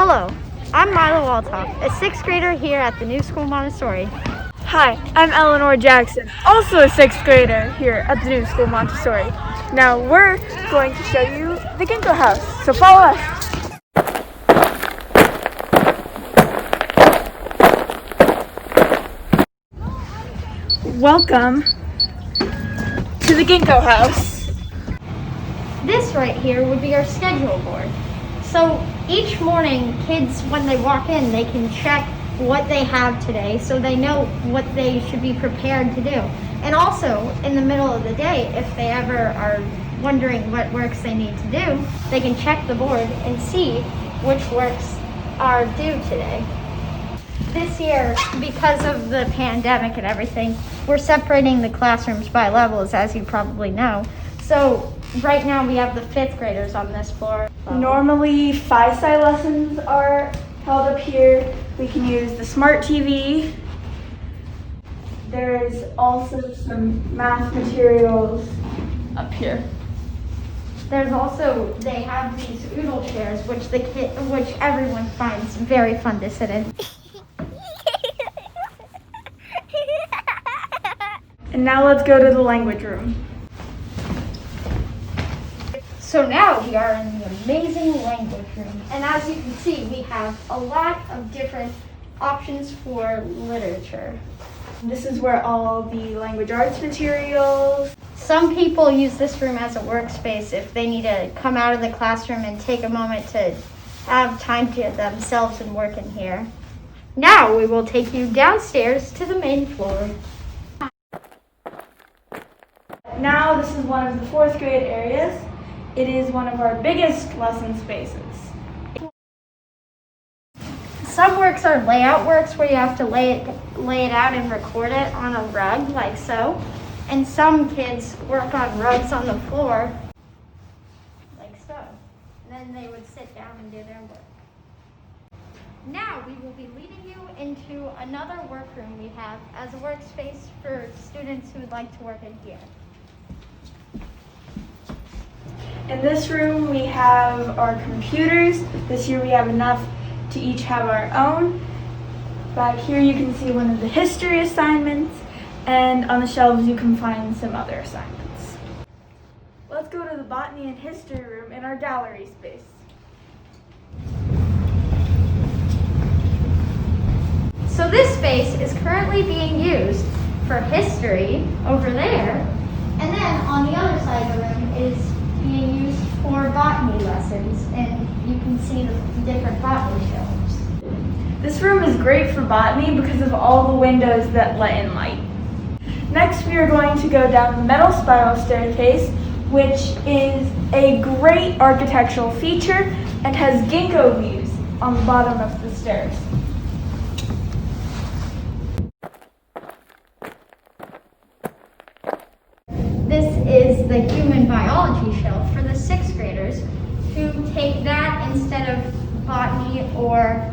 Hello, I'm Milo Waltoff, a sixth grader here at the New School Montessori. Hi, I'm Eleanor Jackson, also a sixth grader here at the New School Montessori. Now we're going to show you the Ginkgo house, so follow us. Welcome to the Ginkgo house. This right here would be our schedule board. So each morning, kids, when they walk in, they can check what they have today so they know what they should be prepared to do. And also, in the middle of the day, if they ever are wondering what works they need to do, they can check the board and see which works are due today. This year, because of the pandemic and everything, we're separating the classrooms by levels, as you probably know. So right now we have the fifth graders on this floor. Normally, Phi-Sci lessons are held up here. We can use the smart TV. There is also some math materials up here. There's also, they have these oodle chairs, which everyone finds very fun to sit in. And now let's go to the language room. So now we are in the amazing language room. And as you can see, we have a lot of different options for literature. This is where all the language arts materials. Some people use this room as a workspace if they need to come out of the classroom and take a moment to have time to themselves and work in here. Now we will take you downstairs to the main floor. Now this is one of the fourth grade areas. It is one of our biggest lesson spaces. Some works are layout works where you have to lay it out and record it on a rug like so. And some kids work on rugs on the floor like so. And then they would sit down and do their work. Now we will be leading you into another workroom we have as a workspace for students who would like to work in here. In this room we have our computers. This year we have enough to each have our own. Back here you can see one of the history assignments, and on the shelves you can find some other assignments. Let's go to the botany and history room in our gallery space. So this space is currently being used for history over there, and then on the other side of the room is being used for botany lessons, and you can see the different botany shelves. This room is great for botany because of all the windows that let in light. Next we are going to go down the metal spiral staircase, which is a great architectural feature and has ginkgo leaves on the bottom of the stairs. This is the human biology shelf for the sixth graders who take that instead of botany or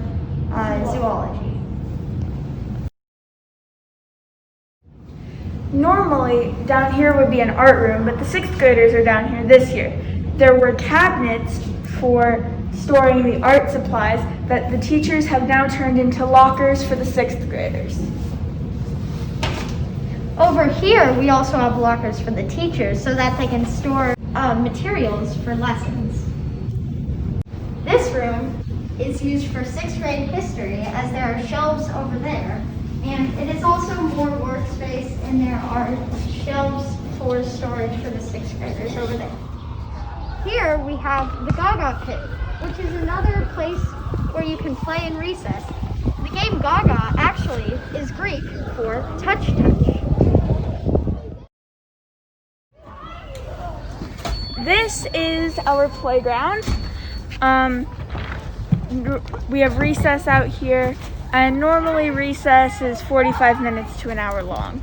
zoology. Normally, down here would be an art room, but the sixth graders are down here this year. There were cabinets for storing the art supplies that the teachers have now turned into lockers for the sixth graders. Over here, we also have lockers for the teachers so that they can store materials for lessons. This room is used for sixth grade history as there are shelves over there. And it is also more workspace, and there are shelves for storage for the sixth graders over there. Here we have the Gaga pit, which is another place where you can play in recess. The game Gaga actually is Greek for touch touch. This is our playground. We have recess out here, and normally recess is 45 minutes to an hour long.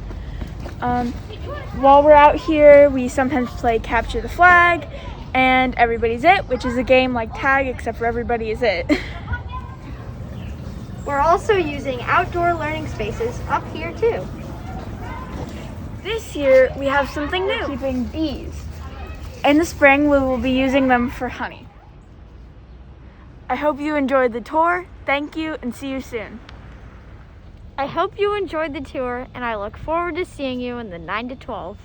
While we're out here, we sometimes play Capture the Flag and Everybody's It, which is a game like tag except for everybody is it. We're also using outdoor learning spaces up here too. This year we have something new. We're keeping bees. In the spring we will be using them for honey. I hope you enjoyed the tour. Thank you and see you soon. I hope you enjoyed the tour, and I look forward to seeing you in the 9 to 12.